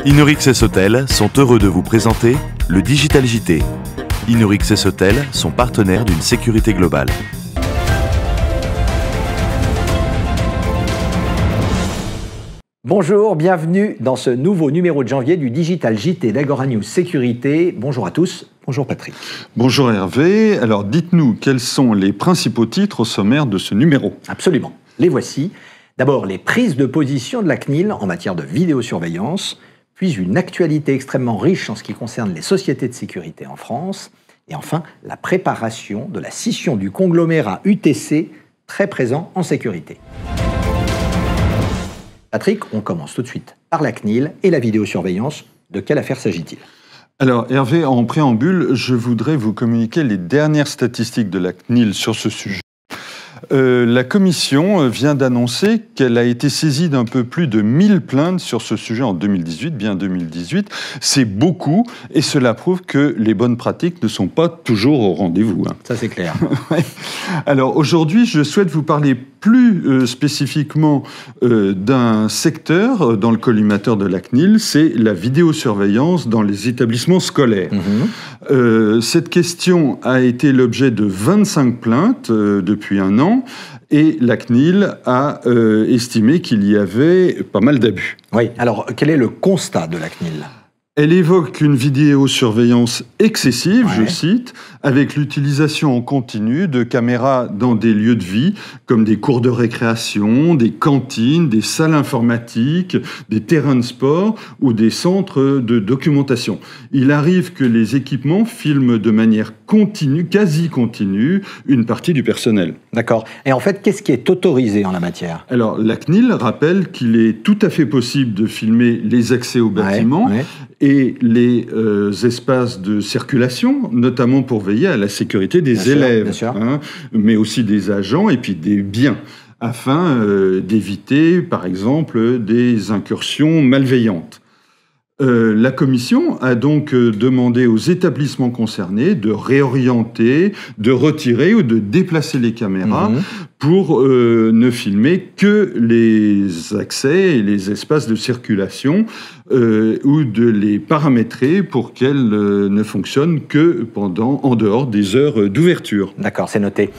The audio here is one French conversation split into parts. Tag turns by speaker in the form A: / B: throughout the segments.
A: Inorix Hôtel sont heureux de vous présenter le Digital JT. Inorix Hôtel sont partenaires d'une sécurité globale.
B: Bonjour, bienvenue dans ce nouveau numéro de janvier du Digital JT d'Agora News Sécurité. Bonjour à tous, bonjour Patrick.
C: Bonjour Hervé, alors dites-nous quels sont les principaux titres au sommaire de ce numéro?
B: Absolument, les voici. D'abord, les prises de position de la CNIL en matière de vidéosurveillance, puis une actualité extrêmement riche en ce qui concerne les sociétés de sécurité en France, et enfin, la préparation de la scission du conglomérat UTC, très présent en sécurité. Patrick, on commence tout de suite par la CNIL et la vidéosurveillance. De quelle affaire s'agit-il ?
C: Alors Hervé, en préambule, je voudrais vous communiquer les dernières statistiques de la CNIL sur ce sujet. La Commission vient d'annoncer qu'elle a été saisie d'un peu plus de 1000 plaintes sur ce sujet en 2018, bien 2018. C'est beaucoup et cela prouve que les bonnes pratiques ne sont pas toujours au rendez-vous.
B: Ça, c'est clair.
C: Alors aujourd'hui, je souhaite vous parler plus spécifiquement d'un secteur dans le collimateur de la CNIL, c'est la vidéosurveillance dans les établissements scolaires. Cette question a été l'objet de 25 plaintes depuis un an et la CNIL a estimé qu'il y avait pas mal d'abus.
B: Oui, alors quel est le constat de la CNIL ?
C: Elle évoque une vidéosurveillance excessive, je cite, avec l'utilisation en continu de caméras dans des lieux de vie, comme des cours de récréation, des cantines, des salles informatiques, des terrains de sport ou des centres de documentation. Il arrive que les équipements filment de manière continue, quasi continue, une partie du personnel.
B: D'accord. Et en fait, qu'est-ce qui est autorisé en la matière ?
C: Alors, la CNIL rappelle qu'il est tout à fait possible de filmer les accès aux bâtiments et les espaces de circulation, notamment pour veiller à la sécurité des élèves, mais aussi des agents et puis des biens, afin d'éviter, par exemple, des incursions malveillantes. La Commission a donc demandé aux établissements concernés de réorienter, de retirer ou de déplacer les caméras pour ne filmer que les accès et les espaces de circulation ou de les paramétrer pour qu'elles ne fonctionnent que en dehors des heures d'ouverture.
B: D'accord, c'est noté.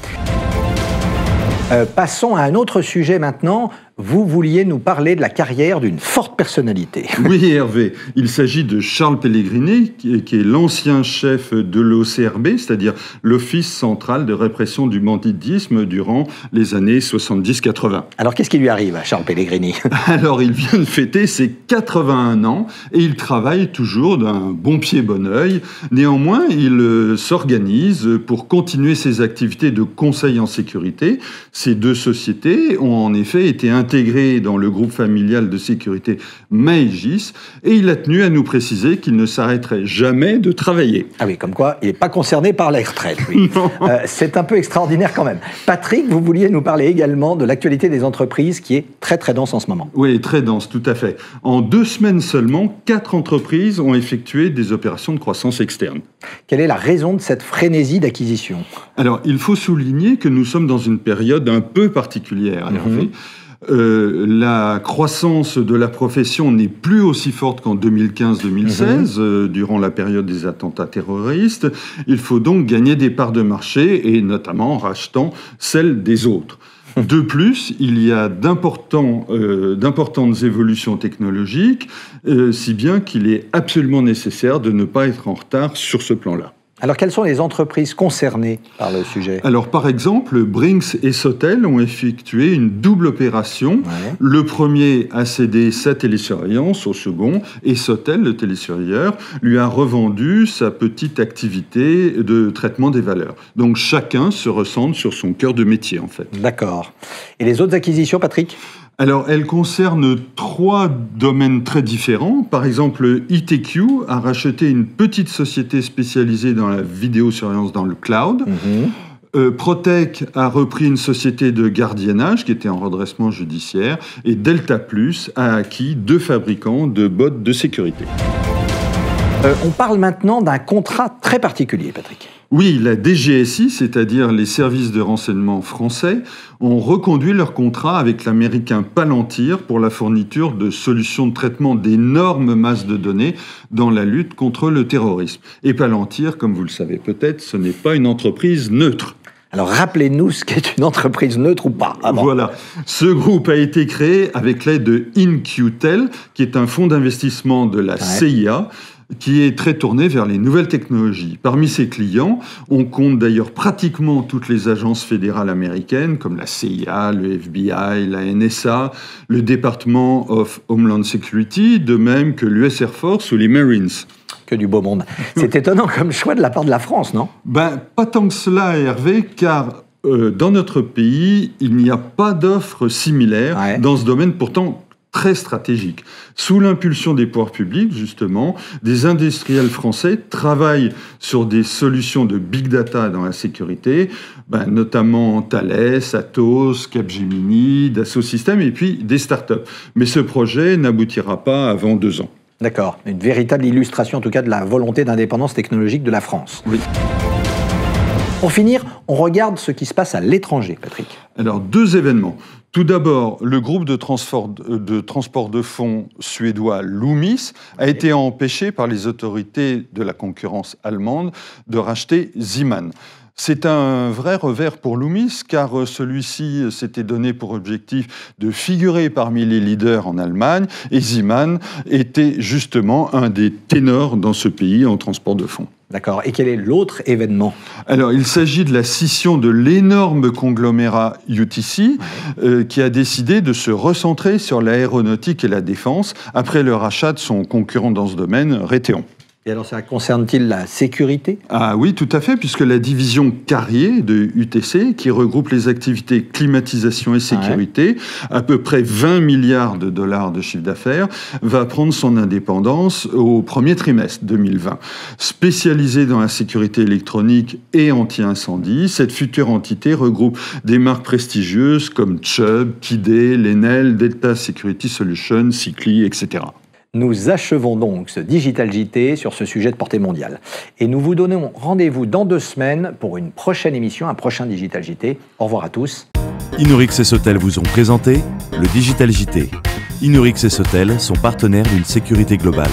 B: Passons à un autre sujet maintenant. Vous vouliez nous parler de la carrière d'une forte personnalité.
C: Oui, Hervé. Il s'agit de Charles Pellegrini, qui est l'ancien chef de l'OCRB, c'est-à-dire l'Office central de répression du banditisme durant les années 70-80.
B: Alors, qu'est-ce qui lui arrive à Charles Pellegrini ?
C: Alors, il vient de fêter ses 81 ans et il travaille toujours d'un bon pied, bon oeil. Néanmoins, il s'organise pour continuer ses activités de conseil en sécurité. Ces deux sociétés ont en effet été intégré dans le groupe familial de sécurité Maegis, et il a tenu à nous préciser qu'il ne s'arrêterait jamais de travailler.
B: Ah oui, comme quoi, il n'est pas concerné par la retraite, lui. C'est un peu extraordinaire quand même. Patrick, vous vouliez nous parler également de l'actualité des entreprises qui est très très dense en ce moment.
C: Oui, très dense, tout à fait. En 2 semaines seulement, 4 entreprises ont effectué des opérations de croissance externe.
B: Quelle est la raison de cette frénésie d'acquisition ?
C: Alors, il faut souligner que nous sommes dans une période un peu particulière, Hervé. La croissance de la profession n'est plus aussi forte qu'en 2015-2016, durant la période des attentats terroristes. Il faut donc gagner des parts de marché, et notamment en rachetant celles des autres. De plus, il y a d'importantes évolutions technologiques, si bien qu'il est absolument nécessaire de ne pas être en retard sur ce plan-là.
B: Alors, quelles sont les entreprises concernées par le sujet ?
C: Alors, par exemple, Brink's et Sotel ont effectué une double opération. Le premier a cédé sa télésurveillance au second, et Sotel, le télésurveilleur, lui a revendu sa petite activité de traitement des valeurs. Donc, chacun se recentre sur son cœur de métier, en fait.
B: D'accord. Et les autres acquisitions, Patrick ?
C: Alors, elles concernent 3 domaines très différents. Par exemple, ITQ a racheté une petite société spécialisée dans la vidéosurveillance dans le cloud. Protec a repris une société de gardiennage qui était en redressement judiciaire. Et Delta Plus a acquis 2 fabricants de bottes de sécurité.
B: On parle maintenant d'un contrat très particulier, Patrick.
C: Oui, la DGSI, c'est-à-dire les services de renseignement français, ont reconduit leur contrat avec l'américain Palantir pour la fourniture de solutions de traitement d'énormes masses de données dans la lutte contre le terrorisme. Et Palantir, comme vous le savez peut-être, ce n'est pas une entreprise neutre.
B: Alors rappelez-nous ce qu'est une entreprise neutre ou pas.
C: Voilà. Ce groupe a été créé avec l'aide de In-Q-Tel, qui est un fonds d'investissement de la CIA, qui est très tourné vers les nouvelles technologies. Parmi ses clients, on compte d'ailleurs pratiquement toutes les agences fédérales américaines, comme la CIA, le FBI, la NSA, le Department of Homeland Security, de même que l'US Air Force ou les Marines.
B: Que du beau monde. C'est étonnant comme choix de la part de la France, non?
C: Pas tant que cela, Hervé, car dans notre pays, il n'y a pas d'offres similaires dans ce domaine pourtant très stratégique. Sous l'impulsion des pouvoirs publics, justement, des industriels français travaillent sur des solutions de big data dans la sécurité, notamment Thales, Atos, Capgemini, Dassault Systèmes et puis des startups. Mais ce projet n'aboutira pas avant 2 ans.
B: D'accord. Une véritable illustration, en tout cas, de la volonté d'indépendance technologique de la France.
C: Oui.
B: Pour finir, on regarde ce qui se passe à l'étranger, Patrick.
C: Alors, 2 événements. Tout d'abord, le groupe de transport de fonds suédois Loomis a été empêché par les autorités de la concurrence allemande de racheter Ziemann. C'est un vrai revers pour Loomis, car celui-ci s'était donné pour objectif de figurer parmi les leaders en Allemagne, et Ziemann était justement un des ténors dans ce pays en transport de fonds.
B: D'accord. Et quel est l'autre événement?
C: Alors, il s'agit de la scission de l'énorme conglomérat UTC, qui a décidé de se recentrer sur l'aéronautique et la défense après le rachat de son concurrent dans ce domaine, Raytheon.
B: Et alors, ça concerne-t-il la sécurité?
C: Ah oui, tout à fait, puisque la division Carrier de UTC, qui regroupe les activités climatisation et sécurité, à peu près 20 milliards de dollars de chiffre d'affaires, va prendre son indépendance au premier trimestre 2020. Spécialisée dans la sécurité électronique et anti-incendie, cette future entité regroupe des marques prestigieuses comme Chubb, Kidé, Lenel, Delta Security Solutions, Cycli, etc.
B: Nous achevons donc ce Digital JT sur ce sujet de portée mondiale. Et nous vous donnons rendez-vous dans 2 semaines pour une prochaine émission, un prochain Digital JT. Au revoir à tous.
A: Inorix et Sotel vous ont présenté le Digital JT. Inorix et Sotel sont partenaires d'une sécurité globale.